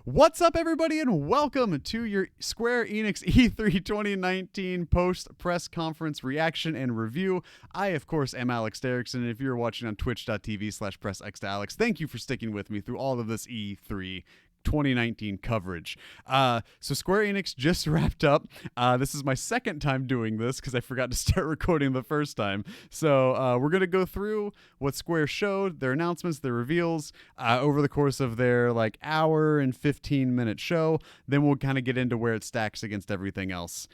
What's up, everybody, and welcome to your Square-Enix E3 2019 post-press conference reaction and review. I, of course, am Alex Derrickson, and if you're watching on twitch.tv/pressxtoalex, thank you for sticking with me through all of this E3 2019 coverage. So Square Enix just wrapped up. This is my second time doing this because I forgot to start recording the first time. So we're going to go through what Square showed, their announcements, their reveals over the course of their hour and 15-minute show. Then we'll kind of get into where it stacks against everything else.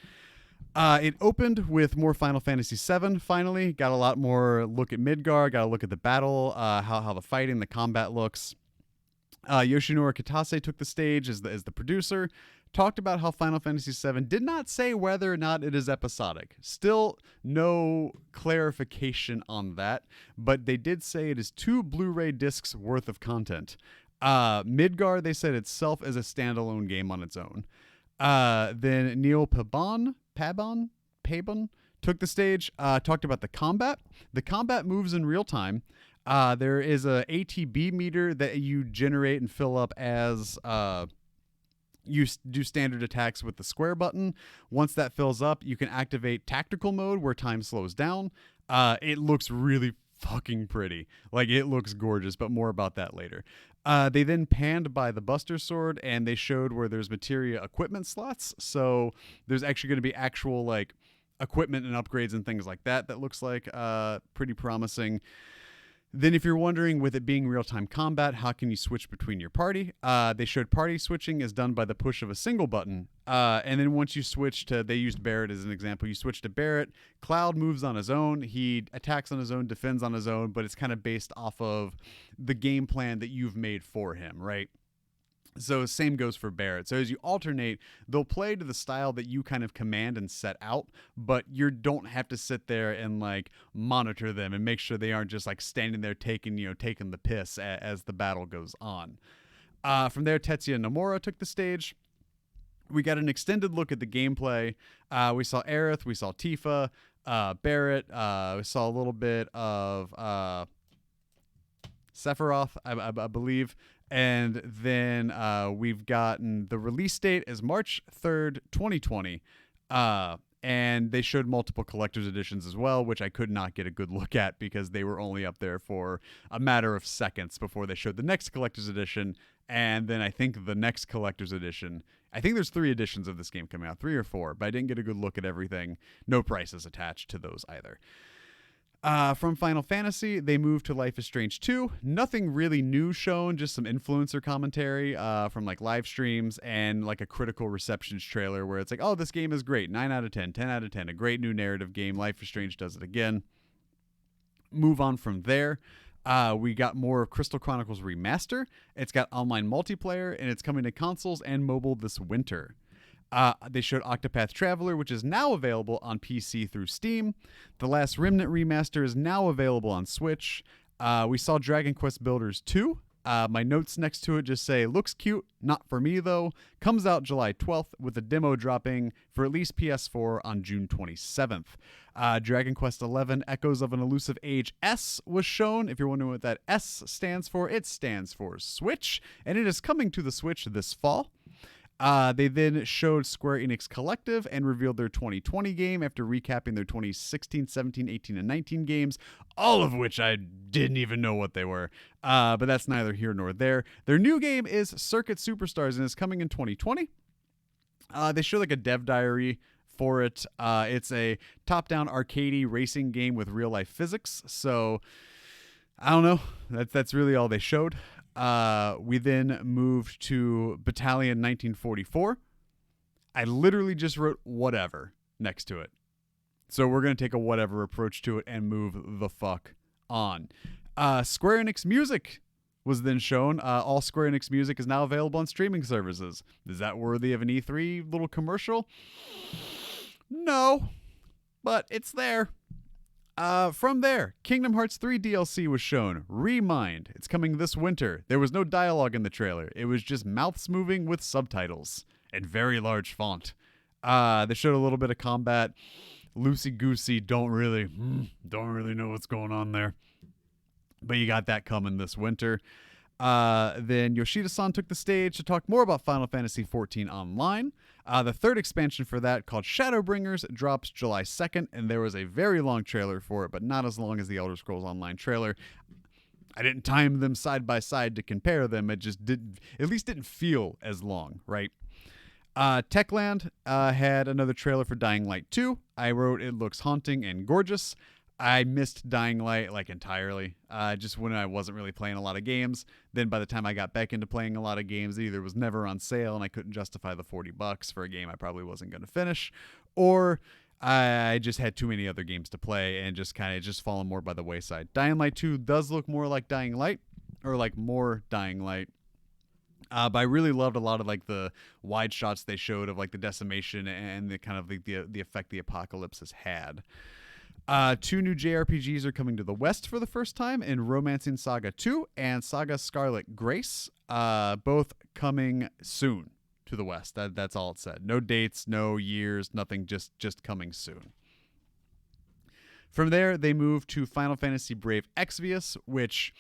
It opened with more Final Fantasy VII, finally. Got a lot more look at Midgar, got a look at the battle, how the fighting, the combat looks. Yoshinori Kitase took the stage as the producer, talked about how Final Fantasy VII did not say whether or not it is episodic. Still no clarification on that, but they did say it is 2 Blu-ray discs worth of content. Midgar, they said itself as a standalone game on its own. Then Neil Pabon took the stage, talked about the combat. The combat moves in real time. There is a ATB meter that you generate and fill up as you do standard attacks with the square button. Once that fills up, you can activate tactical mode where time slows down. It looks really fucking pretty. It looks gorgeous, but more about that later. They then panned by the Buster Sword, and they showed where there's materia equipment slots. So there's actually going to be actual equipment and upgrades and things like that. That looks like pretty promising. Then if you're wondering, with it being real-time combat, how can you switch between your party? They showed party switching is done by the push of a single button. And then once you switch to, they used Barrett as an example, you switch to Barrett, Cloud moves on his own, he attacks on his own, defends on his own, but it's kind of based off of the game plan that you've made for him, right? So same goes for Barrett. So as you alternate, they'll play to the style that you kind of command and set out, but you don't have to sit there and monitor them and make sure they aren't just standing there taking the piss as the battle goes on. From there, Tetsuya Nomura took the stage. We got an extended look at the gameplay. We saw Aerith, we saw Tifa, Barrett, we saw a little bit of Sephiroth, I believe. And then we've gotten the release date as March 3rd, 2020. And they showed multiple collector's editions as well, which I could not get a good look at because they were only up there for a matter of seconds before they showed the next collector's edition. And then I think the next collector's edition, I think there's 3 editions of this game coming out, 3 or 4, but I didn't get a good look at everything. No prices attached to those either. From Final Fantasy, they moved to Life is Strange 2. Nothing really new shown, just some influencer commentary from live streams and a critical receptions trailer where it's oh, this game is great. 9 out of 10, 10 out of 10. A great new narrative game. Life is Strange does it again. Move on from there. We got more of Crystal Chronicles Remaster. It's got online multiplayer, and it's coming to consoles and mobile this winter. They showed Octopath Traveler, which is now available on PC through Steam. The Last Remnant Remaster is now available on Switch. We saw Dragon Quest Builders 2. My notes next to it just say, looks cute, not for me though. Comes out July 12th with a demo dropping for at least PS4 on June 27th. Dragon Quest 11 Echoes of an Elusive Age S was shown. If you're wondering what that S stands for, it stands for Switch, and it is coming to the Switch this fall. They then showed Square Enix Collective and revealed their 2020 game after recapping their 2016, 17, 18, and 19 games, all of which I didn't even know what they were. But that's neither here nor there. Their new game is Circuit Superstars and is coming in 2020. They showed a dev diary for it. It's a top-down arcadey racing game with real-life physics. So I don't know. That's really all they showed. We then moved to Battalion 1944. I literally just wrote whatever next to it. So we're going to take a whatever approach to it and move the fuck on. Square Enix Music was then shown. All Square Enix music is now available on streaming services. Is that worthy of an E3 little commercial? No, but it's there. From there, Kingdom Hearts 3 DLC was shown. Remind. It's coming this winter. There was no dialogue in the trailer. It was just mouths moving with subtitles and very large font. They showed a little bit of combat. Loosey-goosey. Don't really know what's going on there. But you got that coming this winter. Then Yoshida-san took the stage to talk more about Final Fantasy XIV Online. The third expansion for that, called Shadowbringers, drops July 2nd, and there was a very long trailer for it, but not as long as the Elder Scrolls Online trailer. I didn't time them side by side to compare them. It just didn't feel as long, right? Techland had another trailer for Dying Light 2. I wrote, it looks haunting and gorgeous. I missed Dying Light like entirely. Just when I wasn't really playing a lot of games. Then by the time I got back into playing a lot of games, it either was never on sale and I couldn't justify the $40 for a game I probably wasn't going to finish, or I just had too many other games to play and just kind of just fallen more by the wayside. Dying Light 2 does look more like Dying Light, or like more Dying Light. But I really loved a lot of like the wide shots they showed of like the decimation and the kind of the effect the apocalypse has had. Two new JRPGs are coming to the West for the first time in Romancing Saga 2 and Saga Scarlet Grace, both coming soon to the West. That's all it said. No dates, no years, nothing, just coming soon. From there, they moved to Final Fantasy Brave Exvius, which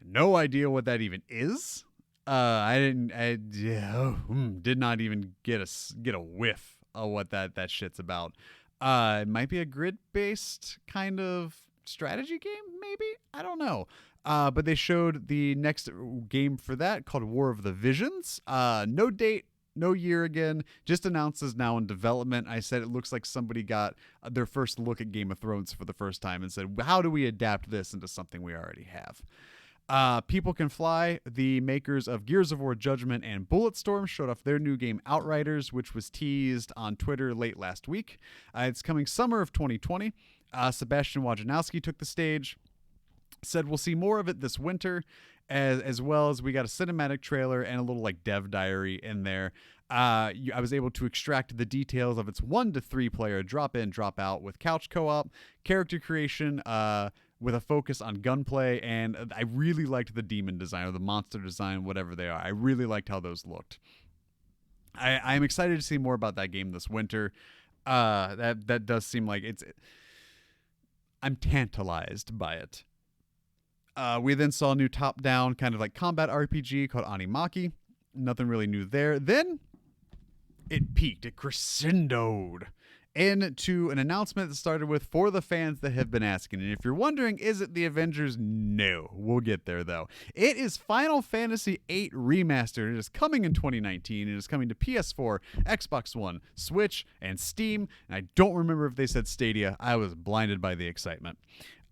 no idea what that even is. I did not even get a whiff of what that shit's about. It might be a grid-based kind of strategy game, maybe? I don't know. But they showed the next game for that called War of the Visions. No date, no year again, just announces now in development. I said it looks like somebody got their first look at Game of Thrones for the first time and said, how do we adapt this into something we already have? People Can Fly, the makers of Gears of War Judgment and Bulletstorm, showed off their new game Outriders, which was teased on Twitter late last week. It's coming summer of 2020. Sebastian Wojciechowski took the stage, said we'll see more of it this winter, as well as we got a cinematic trailer and a little like dev diary in there. I was able to extract the details of its 1 to 3 player drop in, drop out with couch co-op, character creation, with a focus on gunplay, and I really liked the demon design or the monster design, whatever they are. I really liked how those looked. I'm excited to see more about that game this winter. That does seem like I'm tantalized by it. We then saw a new top-down kind of like combat RPG called Animaki. Nothing really new there. Then it peaked. It crescendoed into an announcement that started with, for the fans that have been asking. And if you're wondering, is it the Avengers? No. We'll get there, though. It is Final Fantasy VIII Remastered. It is coming in 2019. It is coming to PS4, Xbox One, Switch, and Steam. And I don't remember if they said Stadia. I was blinded by the excitement.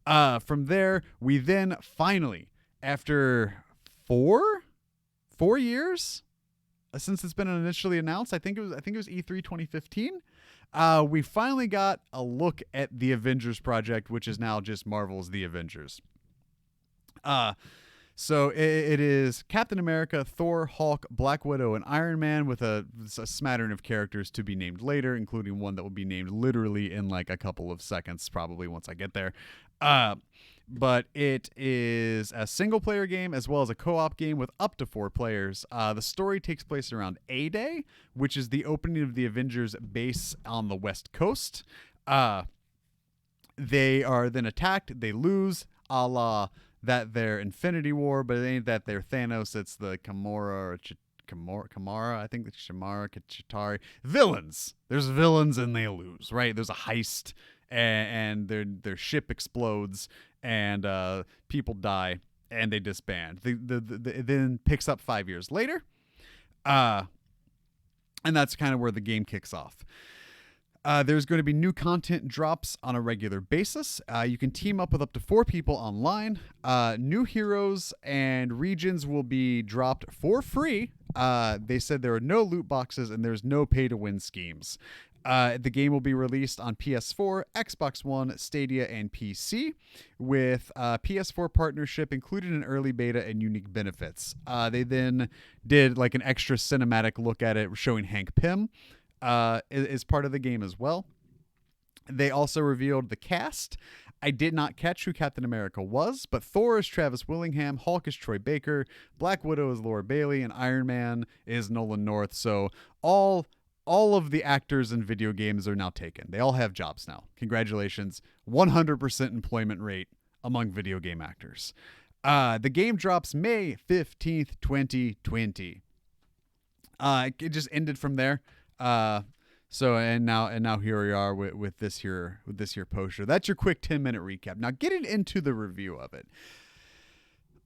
From there, we then finally, after four years since it's been initially announced, I think it was E3 2015. We finally got a look at the Avengers project, which is now just Marvel's The Avengers. So it is Captain America, Thor, Hulk, Black Widow, and Iron Man, with a smattering of characters to be named later, including one that will be named literally in like a couple of seconds, probably once I get there. But it is a single-player game as well as a co-op game with up to 4 players. The story takes place around A-Day, which is the opening of the Avengers base on the West Coast. They are then attacked. They lose, a la that their Infinity War, but it ain't that their Thanos. It's the Kamara, I think the Shamara, Chitari. Villains. There's villains and they lose, right? There's a heist and their ship explodes and people die and they disband. It then picks up 5 years later. And that's kind of where the game kicks off. There's going to be new content drops on a regular basis. You can team up with up to 4 people online. New heroes and regions will be dropped for free. They said there are no loot boxes and there's no pay-to-win schemes. The game will be released on PS4, Xbox One, Stadia, and PC, with PS4 partnership included in early beta and unique benefits. They then did like an extra cinematic look at it showing Hank Pym is part of the game as well. They also revealed the cast. I did not catch who Captain America was, but Thor is Travis Willingham, Hulk is Troy Baker, Black Widow is Laura Bailey, and Iron Man is Nolan North. So all of the actors in video games are now taken. They all have jobs now. Congratulations. 100% employment rate among video game actors. The game drops May 15th, 2020. It just ended from there. So and now here we are with this here poster. That's your quick 10-minute recap. Now getting into the review of it.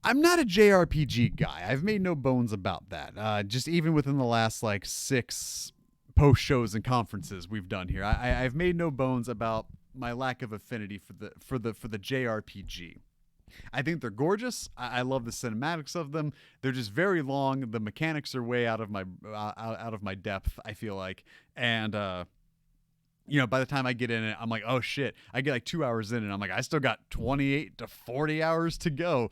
I'm not a JRPG guy. I've made no bones about that. Just even within the last like 6 post shows and conferences we've done here, I've made no bones about my lack of affinity for the JRPG. I think they're gorgeous. I love the cinematics of them. They're just very long. The mechanics are way out of my depth, I feel like, and by the time I get in it, I'm like, oh shit. I get like 2 hours in, and I'm like, I still got 28 to 40 hours to go.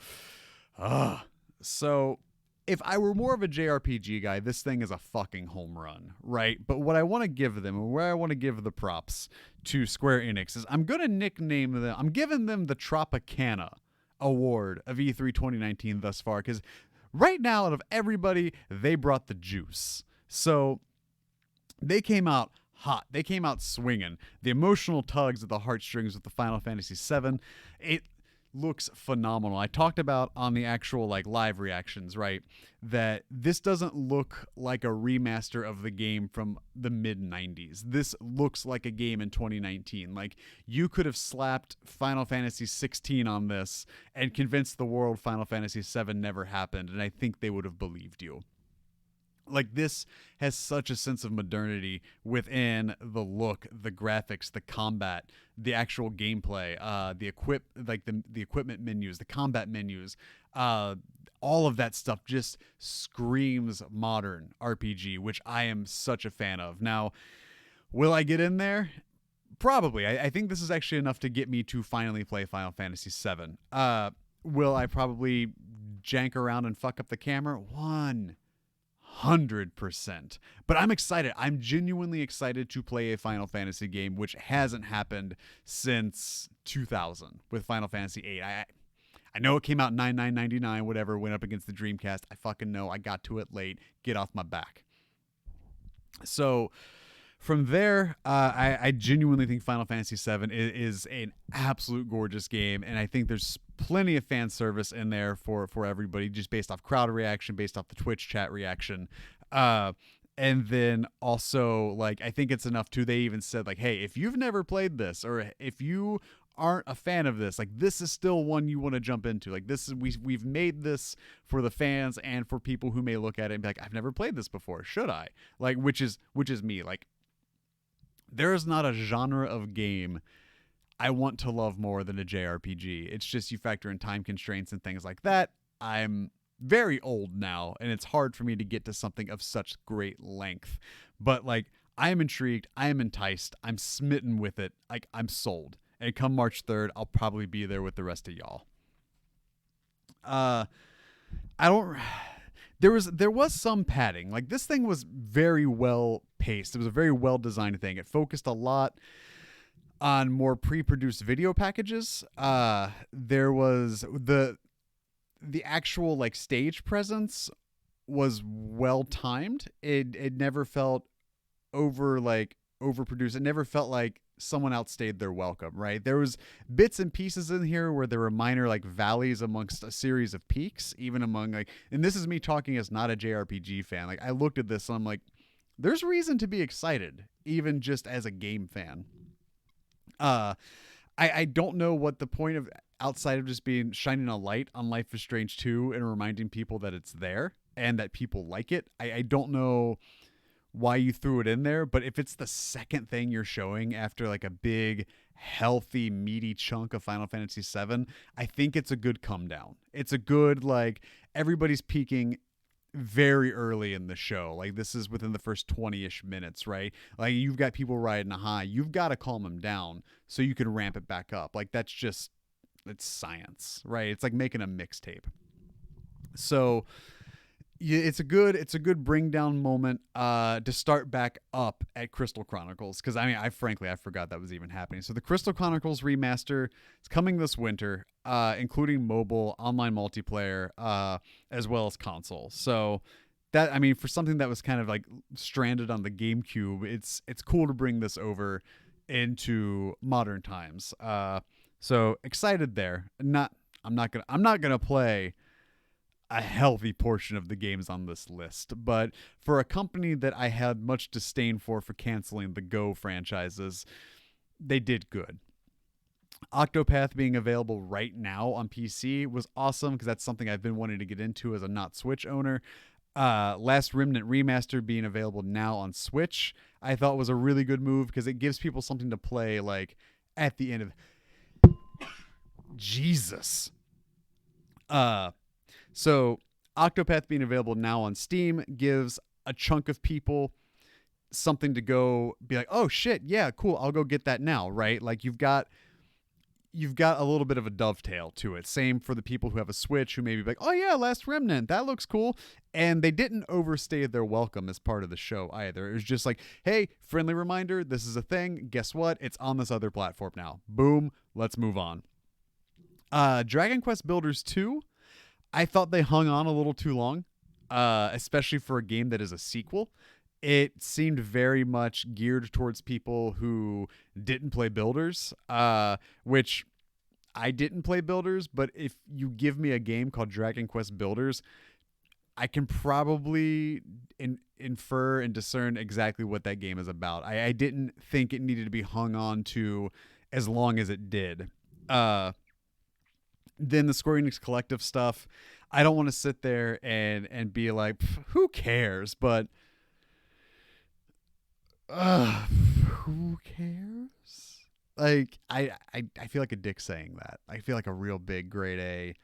So if I were more of a JRPG guy, this thing is a fucking home run, right? But what I want to give them, and where I want to give the props to Square Enix, is I'm gonna nickname them. I'm giving them the Tropicana Award of E3 2019 thus far, because right now, out of everybody, they brought the juice. So they came out hot. They came out swinging. The emotional tugs at the heartstrings with the Final Fantasy VII. It looks phenomenal. I talked about on the actual like live reactions, right, that this doesn't look like a remaster of the game from the mid 90s. This looks like a game in 2019. Like, you could have slapped Final Fantasy 16 on this and convinced the world Final Fantasy 7 never happened, and I think they would have believed you. Like, this has such a sense of modernity within the look, the graphics, the combat, the actual gameplay, the equipment menus, the combat menus, all of that stuff just screams modern RPG, which I am such a fan of. Now, will I get in there? Probably. I think this is actually enough to get me to finally play Final Fantasy VII. Will I probably jank around and fuck up the camera? 100%. But I'm excited. I'm genuinely excited to play a Final Fantasy game, which hasn't happened since 2000 with Final Fantasy VIII. I know it came out in 9999, whatever, went up against the Dreamcast. I fucking know. I got to it late. Get off my back. So from there, I genuinely think Final Fantasy VII is an absolute gorgeous game, and I think there's plenty of fan service in there for everybody, just based off crowd reaction, based off the Twitch chat reaction. And then also, like, I think it's enough too. They even said, like, hey, if you've never played this, or if you aren't a fan of this, like, this is still one you want to jump into. Like, this is we've made this for the fans and for people who may look at it and be like, I've never played this before. Should I? Like, which is me. Like, there is not a genre of game I want to love more than a JRPG. It's just, you factor in time constraints and things like that. I'm very old now, and it's hard for me to get to something of such great length. But, like, I am intrigued. I am enticed. I'm smitten with it. Like, I'm sold. And come March 3rd, I'll probably be there with the rest of y'all. I don't... There was some padding. Like, this thing was very well paced. It was a very well designed thing. It focused a lot on more pre-produced video packages. There was the actual, like, stage presence was well timed. It never felt overproduced. It never felt like someone outstayed their welcome, right? There was bits and pieces in here where there were minor, like, valleys amongst a series of peaks, even among, like, and this is me talking as not a JRPG fan. Like, I looked at this and I'm like, there's reason to be excited, even just as a game fan. I don't know what the point of, outside of just being shining a light on Life is Strange 2 and reminding people that it's there and that people like it. I don't know why you threw it in there, but if it's the second thing you're showing after, like, a big, healthy, meaty chunk of Final Fantasy VII, I think it's a good come down. It's a good, like, everybody's peaking very early in the show. Like, this is within the first 20-ish minutes, right? Like, you've got people riding a high. You've got to calm them down so you can ramp it back up. Like, it's science, right? It's like making a mixtape. So yeah, it's a good bring down moment to start back up at Crystal Chronicles, because I forgot that was even happening. So the Crystal Chronicles remaster is coming this winter, including mobile, online multiplayer, as well as console. So that, I mean, for something that was kind of like stranded on the GameCube, it's cool to bring this over into modern times. So excited there. I'm not gonna play a healthy portion of the games on this list. But for a company that I had much disdain for canceling the Go franchises, they did good. Octopath being available right now on PC was awesome because that's something I've been wanting to get into as a not Switch owner. Last Remnant Remaster being available now on Switch, I thought was a really good move because it gives people something to play like at the end of Jesus. So Octopath being available now on Steam gives a chunk of people something to go be like, oh shit, yeah, cool, I'll go get that now, right? Like you've got a little bit of a dovetail to it. Same for the people who have a Switch who maybe be like, oh yeah, Last Remnant, that looks cool. And they didn't overstay their welcome as part of the show either. It was just like, hey, friendly reminder, this is a thing. Guess what? It's on this other platform now. Boom, let's move on. Dragon Quest Builders 2, I thought they hung on a little too long, especially for a game that is a sequel. It seemed very much geared towards people who didn't play Builders, which I didn't play Builders, but if you give me a game called Dragon Quest Builders, I can probably infer and discern exactly what that game is about. I didn't think it needed to be hung on to as long as it did. Then the Square-Enix Collective stuff, I don't want to sit there and be like, who cares? But who cares? Like, I feel like a dick saying that. I feel like a real big grade A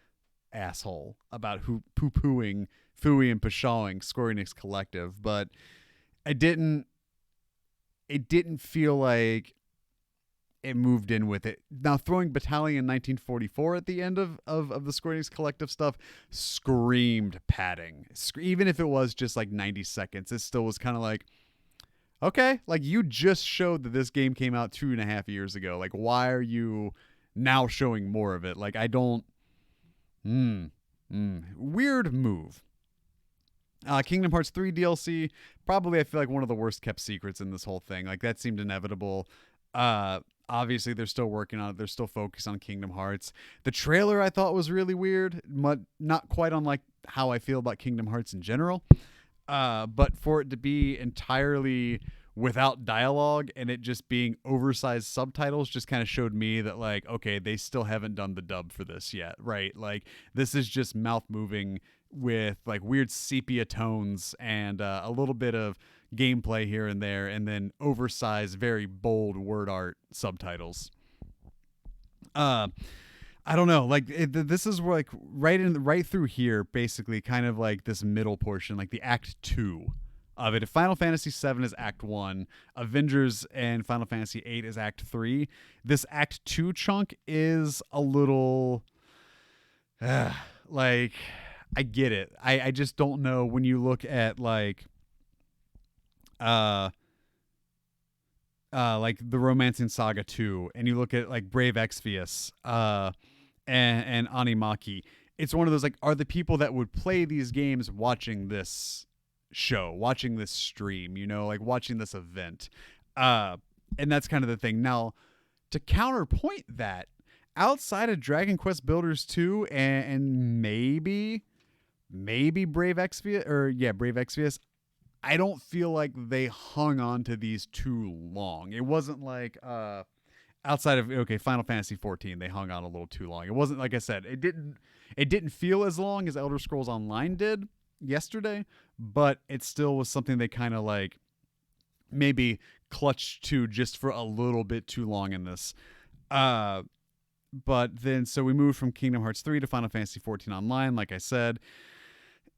asshole about who poo-pooing, phooey and pshawing Square-Enix Collective, but it didn't feel like it moved in with it. Now, throwing Battalion 1944 at the end of the Square-Enix Collective stuff screamed padding. Even if it was just like 90 seconds, it still was kind of like, okay, like you just showed that this game came out 2.5 years ago. Like, why are you now showing more of it? Like, I don't... Weird move. Kingdom Hearts 3 DLC, probably I feel like one of the worst kept secrets in this whole thing. Like, that seemed inevitable. Obviously, they're still working on it. They're still focused on Kingdom Hearts. The trailer I thought was really weird. Not quite unlike how I feel about Kingdom Hearts in general. But for it to be entirely without dialogue and it just being oversized subtitles just kind of showed me that, like, okay, they still haven't done the dub for this yet, right? Like, this is just mouth moving with like weird sepia tones and a little bit of gameplay here and there, and then oversized, very bold word art subtitles. I don't know, like this is like right through here, basically, kind of like this middle portion, like the Act 2 of it. If Final Fantasy VII is Act 1, Avengers and Final Fantasy VIII is Act 3. This Act 2 chunk is a little, like, I get it. I just don't know when you look at like the Romancing Saga 2, and you look at like Brave Exvius, and Animaki. It's one of those, like, are the people that would play these games watching this show, watching this stream, you know, like watching this event. And that's kind of the thing. Now, to counterpoint that, outside of Dragon Quest Builders 2 and maybe Brave Exvius, I don't feel like they hung on to these too long. It wasn't like outside of Final Fantasy 14, they hung on a little too long. It wasn't, like I said, it didn't feel as long as Elder Scrolls Online did yesterday, but it still was something they kind of like maybe clutched to just for a little bit too long in this. But then so we moved from Kingdom Hearts 3 to Final Fantasy 14 Online, like I said.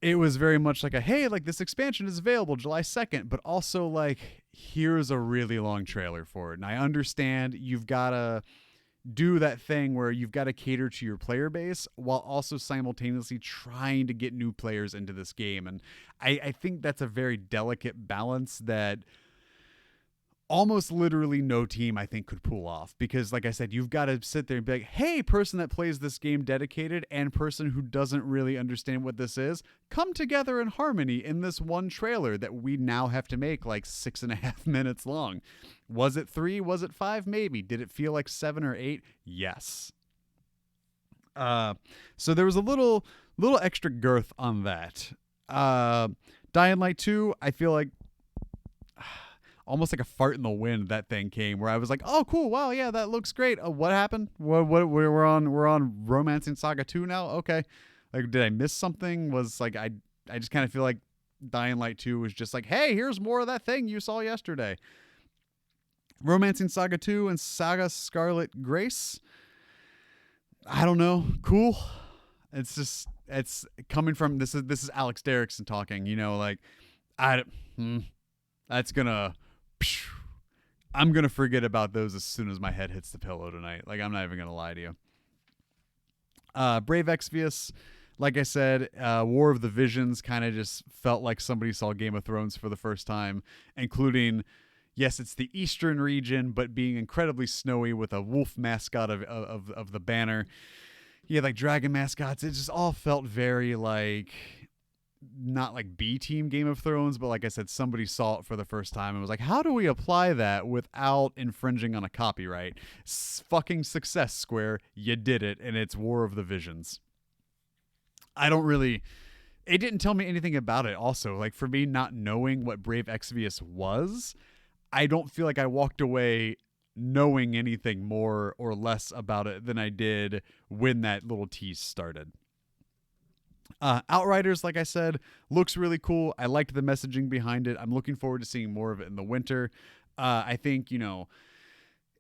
It was very much like hey, like this expansion is available July 2nd, but also like, here's a really long trailer for it. And I understand you've got to do that thing where you've got to cater to your player base while also simultaneously trying to get new players into this game. And I think that's a very delicate balance that almost literally no team, I think, could pull off. Because, like I said, you've got to sit there and be like, hey, person that plays this game dedicated and person who doesn't really understand what this is, come together in harmony in this one trailer that we now have to make like 6.5 minutes long. Was it 3? Was it 5? Maybe. Did it feel like 7 or 8? Yes. Uh, so there was a little extra girth on that. Uh, Dying Light 2, I feel like almost like a fart in the wind that thing came where I was like, "Oh, cool. Wow, yeah, that looks great. What happened? What we're on Romancing Saga 2 now? Okay. Like did I miss something? Was like I just kind of feel like Dying Light 2 was just like, "Hey, here's more of that thing you saw yesterday." Romancing Saga 2 and Saga Scarlet Grace. I don't know. Cool. It's just it's coming from this is Alex Derrickson talking, like I hmm, that's gonna I'm gonna forget about those as soon as my head hits the pillow tonight. Like I'm not even gonna lie to you. Brave Exvius, like I said, War of the Visions kind of just felt like somebody saw Game of Thrones for the first time, including, yes, it's the eastern region, but being incredibly snowy with a wolf mascot of the banner. Yeah, like dragon mascots. It just all felt very like not like B team Game of Thrones, but like I said, somebody saw it for the first time and was like, how do we apply that without infringing on a copyright? Fucking success, Square. You did it, and it's War of the Visions. I don't really. It didn't tell me anything about it, also. Like, for me, not knowing what Brave Exvius was, I don't feel like I walked away knowing anything more or less about it than I did when that little tease started. Outriders, like I said, looks really cool. I liked the messaging behind it. I'm looking forward to seeing more of it in the winter. I think,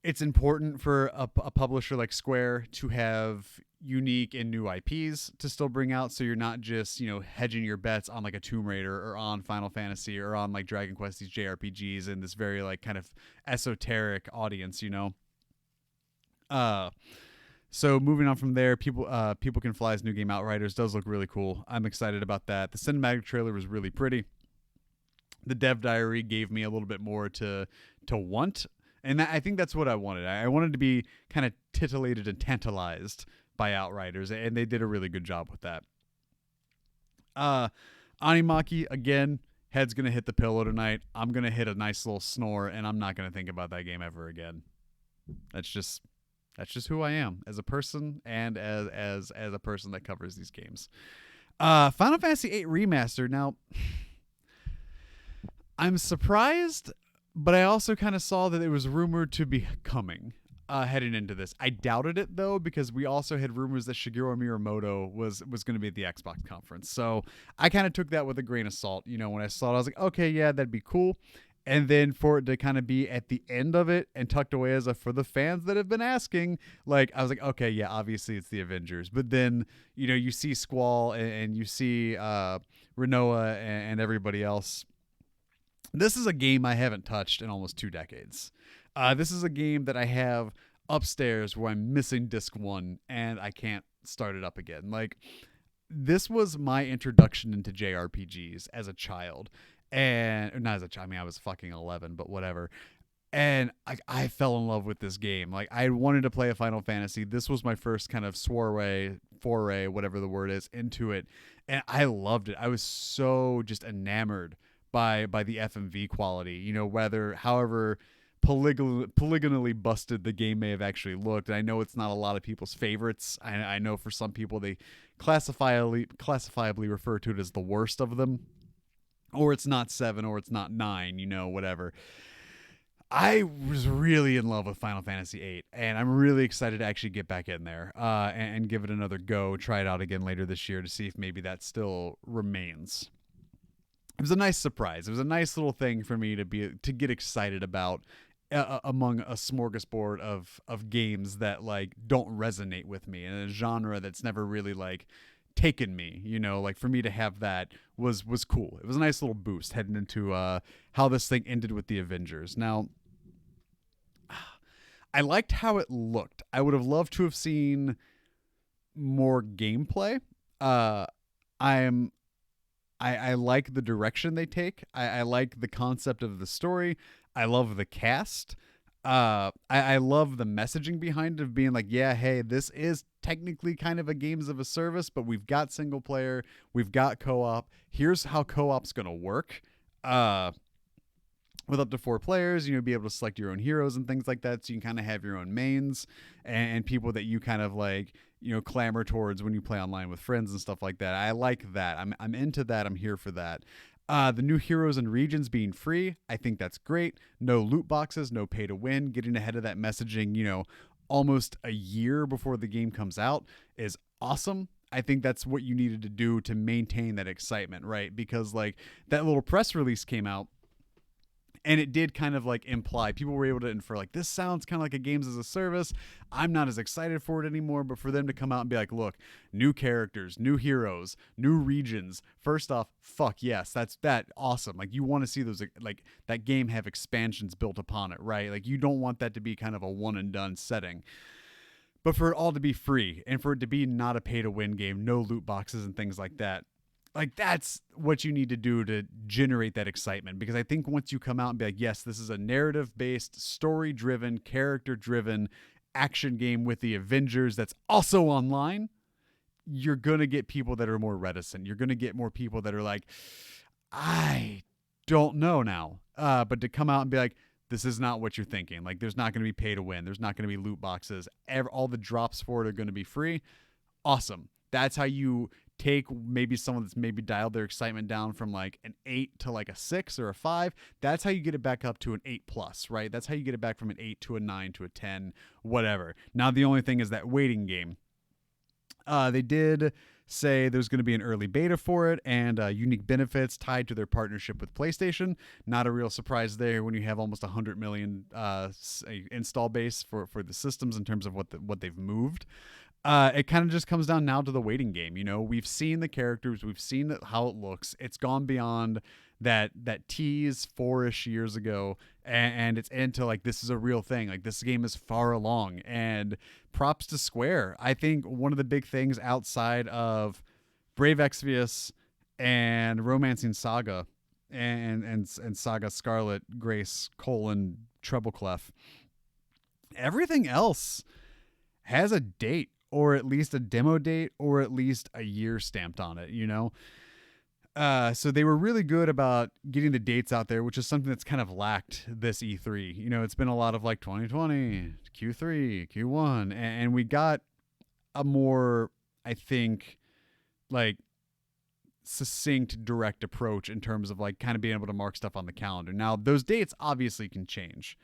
it's important for a publisher like Square to have unique and new IPs to still bring out, so you're not just, hedging your bets on like a Tomb Raider or on Final Fantasy or on like Dragon Quest, these JRPGs, and this very like kind of esoteric audience. Uh, so moving on from there, people can fly's new game Outriders does look really cool. I'm excited about that. The cinematic trailer was really pretty. The dev diary gave me a little bit more to want, and I think that's what I wanted. I wanted to be kind of titillated and tantalized by Outriders, and they did a really good job with that. Uh, Animaki, again, head's gonna hit the pillow tonight. I'm gonna hit a nice little snore, and I'm not gonna think about that game ever again. That's just who I am as a person and as a person that covers these games. Final Fantasy VIII Remastered. Now, I'm surprised, but I also kind of saw that it was rumored to be coming heading into this. I doubted it though, because we also had rumors that Shigeru Miyamoto was going to be at the Xbox conference. So I kind of took that with a grain of salt. When I saw it, I was like, okay, yeah, that'd be cool. And then for it to kind of be at the end of it and tucked away as a for the fans that have been asking, like I was like, okay, yeah, obviously it's the Avengers. But then you see Squall and you see Renoa and everybody else. This is a game I haven't touched in almost 2 decades. This is a game that I have upstairs where I'm missing disc 1 and I can't start it up again. Like, this was my introduction into JRPGs as a child. And not as a child, I mean, I was fucking 11, but whatever. And I fell in love with this game. Like, I wanted to play a Final Fantasy. This was my first kind of foray, whatever the word is, into it. And I loved it. I was so just enamored by the FMV quality, however polygonally busted the game may have actually looked. And I know it's not a lot of people's favorites. I know for some people they classifiably refer to it as the worst of them, or it's not 7 or it's not 9, whatever. I was really in love with Final Fantasy VIII, and I'm really excited to actually get back in there and give it another go, try it out again later this year to see if maybe that still remains. It was a nice surprise. It was a nice little thing for me to get excited about among a smorgasbord of games that like don't resonate with me, in a genre that's never really like taken me. Like for me to have that was cool. It was a nice little boost heading into how this thing ended with the Avengers. Now, I liked how it looked. I would have loved to have seen more gameplay. I like the direction they take. I like the concept of the story. I love the cast. I love the messaging behind it of being like, yeah, hey, this is technically kind of a games of a service, but we've got single player, we've got co-op. Here's how co-op's gonna work. With up to 4 players, be able to select your own heroes and things like that, so you can kind of have your own mains and people that you kind of like clamor towards when you play online with friends and stuff like that. I like that. I'm into that. I'm here for that. The new heroes and regions being free, I think that's great. No loot boxes, no pay to win. Getting ahead of that messaging, almost a year before the game comes out is awesome. I think that's what you needed to do to maintain that excitement, right? Because like that little press release came out and it did kind of like imply, people were able to infer like, this sounds kind of like a games as a service. I'm not as excited for it anymore. But for them to come out and be like, look, new characters, new heroes, new regions. First off, fuck yes, that's awesome. Like you want to see those, like that game have expansions built upon it, right? Like you don't want that to be kind of a one and done setting. But for it all to be free and for it to be not a pay to win game, no loot boxes and things like that, like that's what you need to do to generate that excitement. Because I think once you come out and be like, yes, this is a narrative based, story driven, character driven action game with the Avengers that's also online, you're going to get people that are more reticent. You're going to get more people that are like, I don't know now. But to come out and be like, this is not what you're thinking. Like there's not going to be pay to win. There's not going to be loot boxes. All the drops for it are going to be free. Awesome. That's how you take maybe someone that's maybe dialed their excitement down from like an 8 to like a 6 or a 5. That's how you get it back up to an 8+, right? That's how you get it back from an 8 to a 9 to a 10, whatever. Now the only thing is that waiting game. They did say there's going to be an early beta for it and unique benefits tied to their partnership with PlayStation. Not a real surprise there when you have almost 100 million install base for the systems in terms of what they've moved. It kind of just comes down now to the waiting game. We've seen the characters, we've seen how it looks. It's gone beyond that tease 4-ish years ago, and it's into like this is a real thing. Like this game is far along, and props to Square. I think one of the big things outside of Brave Exvius and Romancing Saga and Saga Scarlet Grace Treble Clef, everything else has a date, or at least a demo date, or at least a year stamped on it, So they were really good about getting the dates out there, which is something that's kind of lacked this E3. It's been a lot of like 2020, Q3, Q1, and we got a more, I think, like succinct, direct approach in terms of like kind of being able to mark stuff on the calendar. Now, those dates obviously can change.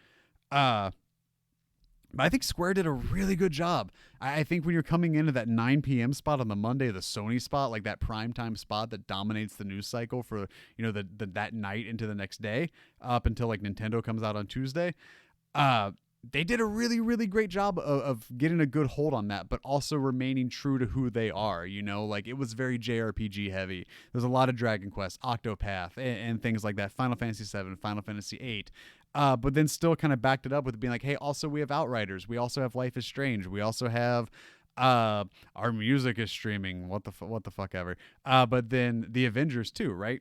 But I think Square did a really good job. I think when you're coming into that 9 p.m. spot on the Monday, the Sony spot, like that primetime spot that dominates the news cycle for, that night into the next day, up until like Nintendo comes out on Tuesday, they did a really, really great job of getting a good hold on that, but also remaining true to who they are. Like it was very JRPG heavy. There's a lot of Dragon Quest, Octopath, and things like that. Final Fantasy VII, Final Fantasy VIII. But then still kind of backed it up with being like, hey, also we have Outriders. We also have Life is Strange. We also have our music is streaming. What the fuck ever. But then the Avengers too, right?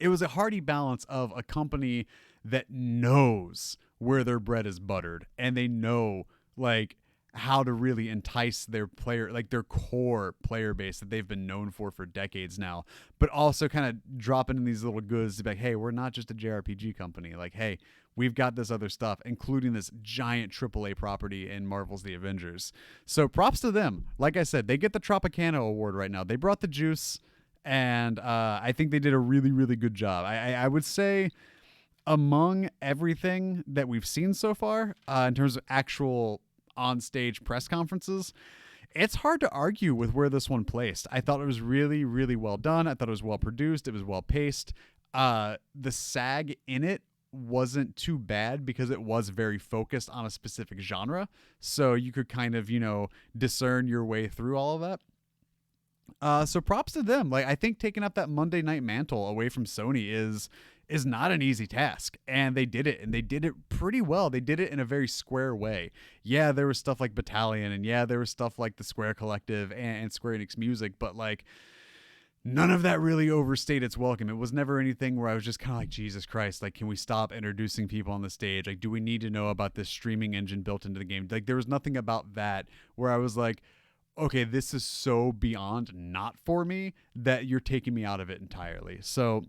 It was a hearty balance of a company that knows where their bread is buttered, and they know like how to really entice their player, like their core player base that they've been known for decades now, but also kind of dropping in these little goods to be like, hey, we're not just a JRPG company. Like, hey, we've got this other stuff, including this giant AAA property in Marvel's The Avengers. So props to them. Like I said, they get the Tropicana Award right now. They brought the juice, and I think they did a really, really good job. I would say among everything that we've seen so far, in terms of actual on-stage press conferences, it's hard to argue with where this one placed. I thought it was really, really well done. I thought it was well produced. It was well paced. The SAG in it wasn't too bad because it was very focused on a specific genre. So you could kind of, discern your way through all of that. So props to them. Like, I think taking up that Monday night mantle away from Sony is not an easy task, and they did it, and they did it pretty well. They did it in a very Square way. Yeah, there was stuff like Battalion, and yeah, there was stuff like the Square Collective and Square-Enix Music, but like none of that really overstayed its welcome. It was never anything where I was just kind of like, Jesus Christ, like, can we stop introducing people on the stage? Like, do we need to know about this streaming engine built into the game? Like, there was nothing about that where I was like, okay, this is so beyond not for me that you're taking me out of it entirely. So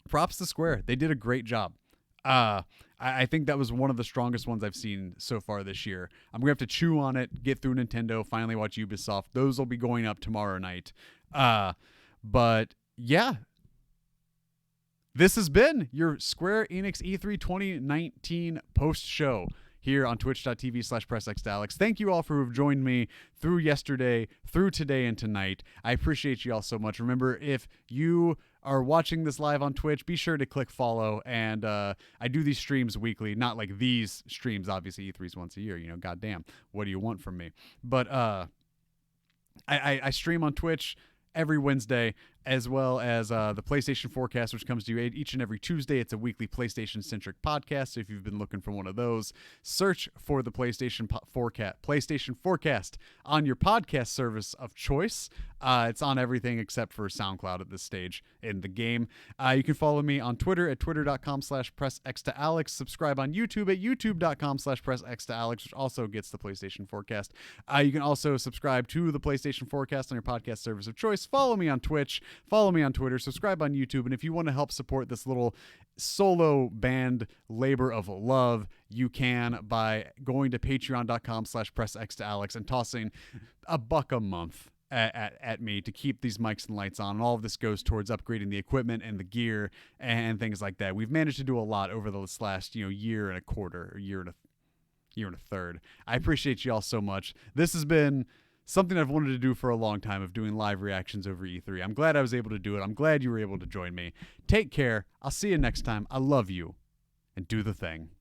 props to Square. They did a great job. I I think that was one of the strongest ones I've seen so far this year. I'm going to have to chew on it, get through Nintendo, finally watch Ubisoft. Those will be going up tomorrow night. But yeah, this has been your Square-Enix E3 2019 post-show here on twitch.tv/PressXToAlex. Thank you all for who have joined me through yesterday, through today, and tonight. I appreciate you all so much. Remember, if you are watching this live on Twitch, be sure to click follow. And I do these streams weekly, not like these streams, obviously E3's once a year, you know, goddamn, what do you want from me? But I stream on Twitch every Wednesday, as well as the PlayStation Forecast, which comes to you each and every Tuesday. It's a weekly PlayStation-centric podcast, so if you've been looking for one of those, search for the PlayStation Forecast on your podcast service of choice. It's on everything except for SoundCloud at this stage in the game. You can follow me on Twitter at twitter.com/PressXToAlex. Subscribe on YouTube at youtube.com/PressXToAlex, which also gets the PlayStation Forecast. You can also subscribe to the PlayStation Forecast on your podcast service of choice. Follow me on Twitch. Follow me on Twitter, subscribe on YouTube, and if you want to help support this little solo band labor of love, you can by going to patreon.com/PressXToAlex and tossing $1 a month at me to keep these mics and lights on. And all of this goes towards upgrading the equipment and the gear and things like that. We've managed to do a lot over this last year and a quarter, or year and a third. I appreciate you all so much. This has been something I've wanted to do for a long time, of doing live reactions over E3. I'm glad I was able to do it. I'm glad you were able to join me. Take care. I'll see you next time. I love you. And do the thing.